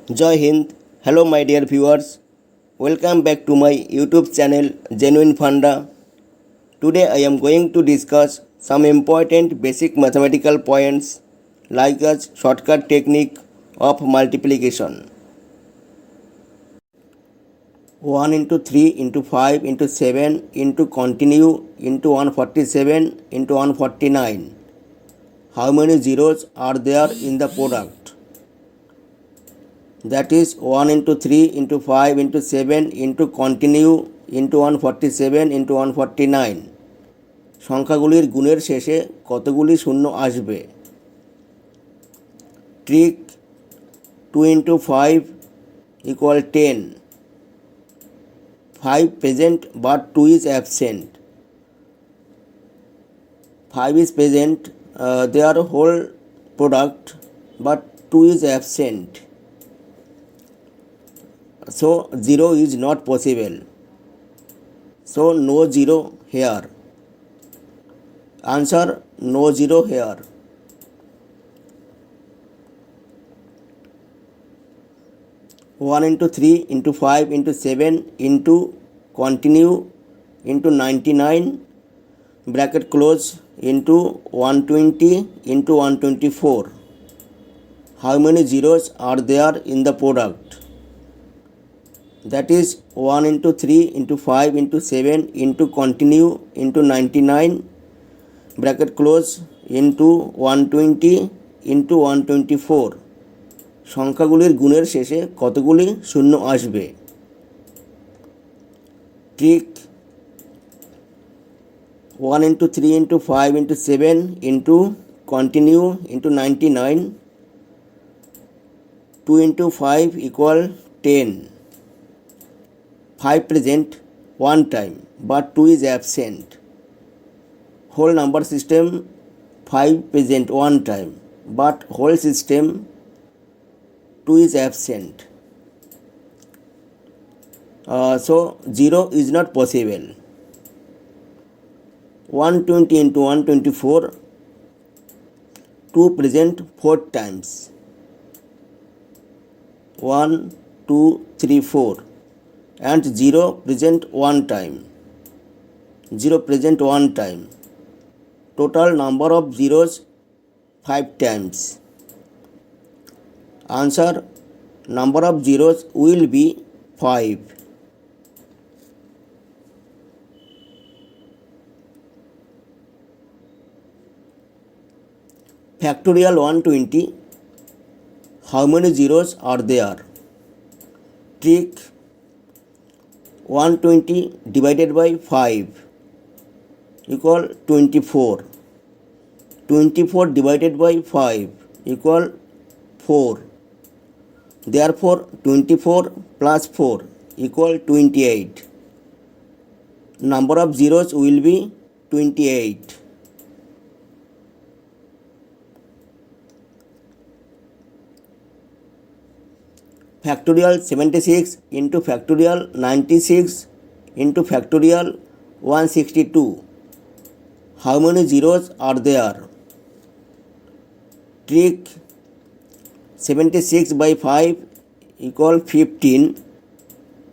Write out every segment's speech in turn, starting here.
Jai Hind. Hello, my dear viewers. Welcome back to my YouTube channel Genuine Funda. Today I am going to discuss some important basic mathematical points like a shortcut technique of multiplication. 1 into 3 into 5 into 7 into continue into 147 into 149. How many zeros are there in the product? That is 1 into 3 into 5 into 7 into continue into 147 into 149. সংখ্যাগুলির গুণের শেষে কতগুলি শূন্য আসবে? Trick 2 into 5 equal 10. 5 present but 2 is absent. 5 is present, their whole product, but 2 is absent. So 0 is not possible. So no 0 here. Answer: no 0 here. One into 3 into 5 into 7 into continue into 99 bracket close into 120 into 124. How many zeros are there in the product? That is 1 into 3 into 5 into 7 into continue into 99 bracket close into 120 into 124. সংখ্যাগুলির গুণের শেষে কতগুলি শূন্য আসবে? Trick 1 into 3 into 5 into 7 into continue into 99. 2 into 5 equal 10. 5 present one time but 2 is absent. Whole number system 5 present one time but whole system 2 is absent. So 0 is not possible. 120 into 124, 2 present 4 times. 1, 2, 3, 4. And 0 present one time. 0 present one time. Total number of zeros 5 times. Answer: number of zeros will be 5. Factorial 120. How many zeros are there? Trick 120 divided by 5 equal 24. 24 divided by 5 equal 4. Therefore 24 plus 4 equal 28. Number of zeros will be 28. Factorial 76 into factorial 96 into factorial 162. How many zeros are there? Trick 76 by 5 equal 15.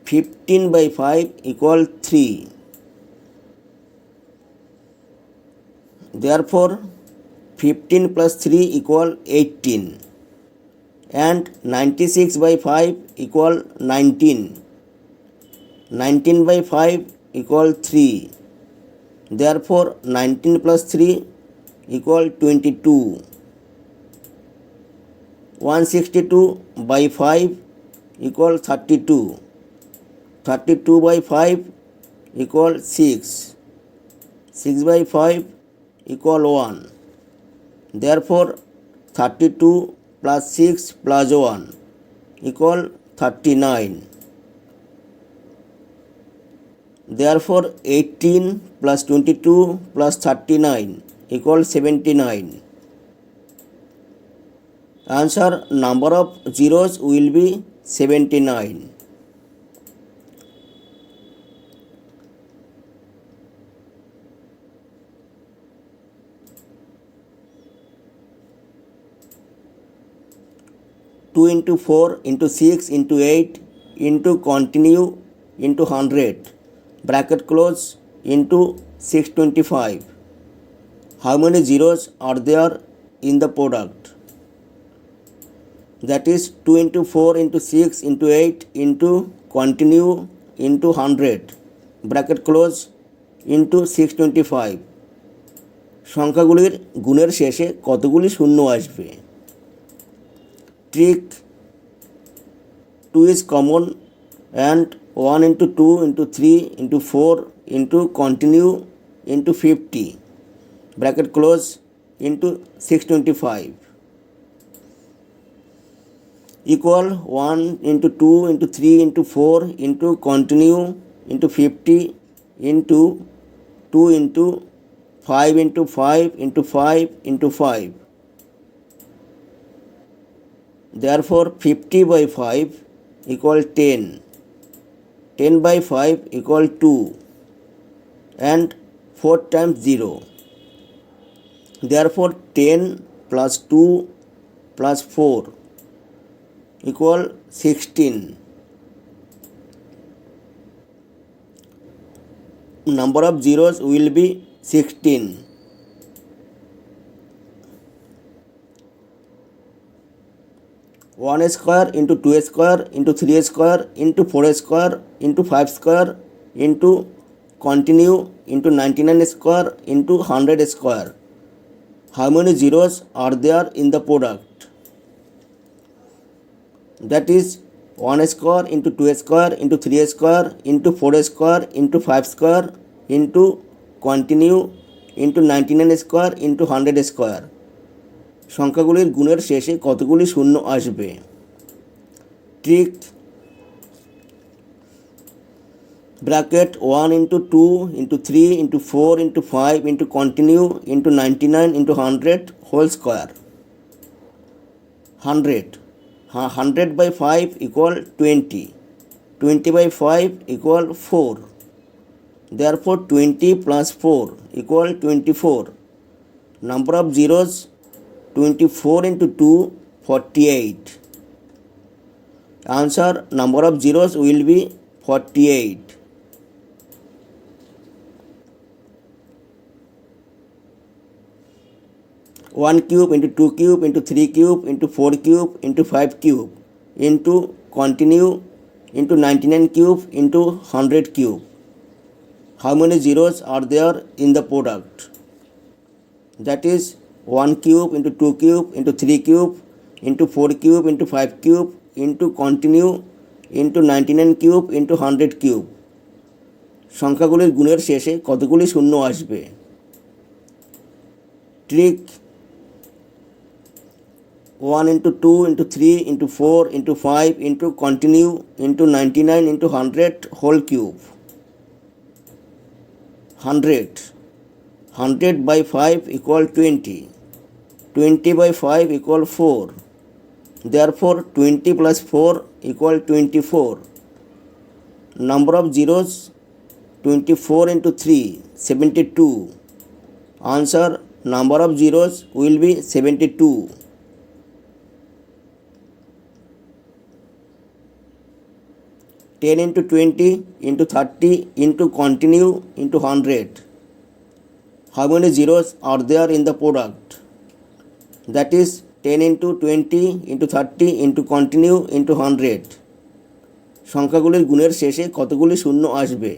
15 by 5 equal 3. Therefore 15 plus 3 equal 18. And 96 by 5 equal 19. 19 by 5 equal 3. Therefore 19 plus 3 equal 22. 162 by 5 equal 32. 32 by 5 equal 6. 6 by 5 equal 1. Therefore 32 plus 6 plus 1 equal 39. Therefore 18 plus 22 plus 39 equal 79. Answer: number of zeros will be 79. 2 into 4 into 6 into 8 into continue into 100 bracket close into 625. How many zeros are there in the product? That is 2 into 4 into 6 into 8 into continue into 100 bracket close into 625. সংখ্যাগুলির গুণের শেষে কতগুলি শূন্য আসবে? Trick 2 is common and 1 into 2 into 3 into 4 into continue into 50 bracket close into 625 equal 1 into 2 into 3 into 4 into continue into 50 into 2 into 5 into 5 into 5 into 5. Therefore 50 by 5 equal 10. 10 by 5 equal 2 and 4 times 0. Therefore 10 plus 2 plus 4 equal 16. Number of zeros will be 16. One square into 2 square into 3 square into 4 square into 5 square into continue into 99 square into 100 square. How many zeros are there in the product? That is 1 square into 2 square into 3 square into 4 square into 5 square into continue into 99 square into 100 square. সংখ্যাগুলির গুণের শেষে কতগুলি শূন্য আসবে? Trick bracket 1 into 2 into 3 into 4 into 5 into continue into 99 into 100 whole square. 100 by 5 equal 20. 20 by 5 equal 4. Therefore 20 plus 4 equal 24. Number of zeros 24 into 2 48. Answer number of zeros will be 48. One cube into 2 cube into 3 cube into 4 cube into 5 cube into continue into 99 cube into 100 cube. How many zeros are there in the product? That is 1 cube into 2 cube into 3 cube into 4 cube into 5 cube into continue into 99 cube into 100 cube. সংখ্যাগুলির গুণের শেষে কতগুলি শূন্য আসবে? Trick 1 into 2 into 3 into 4 into 5 into continue into 99 into 100 whole cube. 100 by 5 equal 20. 20 by 5 equal 4. Therefore 20 plus 4 equal 24. Number of zeros 24 into 3 72. Answer number of zeros will be 72. Ten into 20 into 30 into continue into 100. How many zeros are there in the product? That is 10 into 20 into 30 into continue into 100. সংখ্যাগুলির গুণের শেষে কতগুলি শূন্য আসবে?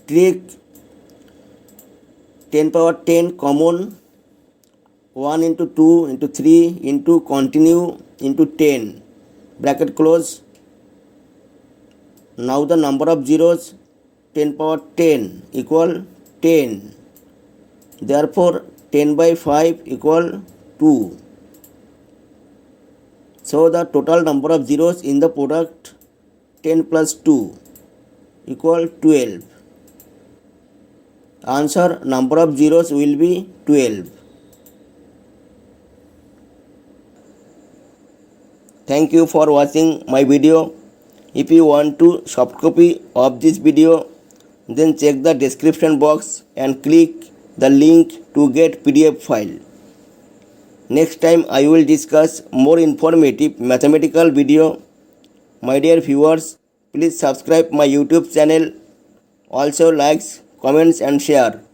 Trick 10 power 10 common 1 into 2 into 3 into continue into 10 bracket close. Now the number of zeros 10 power 10 equal 10. Therefore 10 by 5 equal 2. So the total number of zeros in the product 10 plus 2 equal 12. Answer number of zeros will be 12. Thank you for watching my video. If you want to soft copy of this video, then check the description box and click the link to get PDF file. Next time I will discuss more informative mathematical video. My dear viewers, please subscribe my YouTube channel. Also likes, comments and share.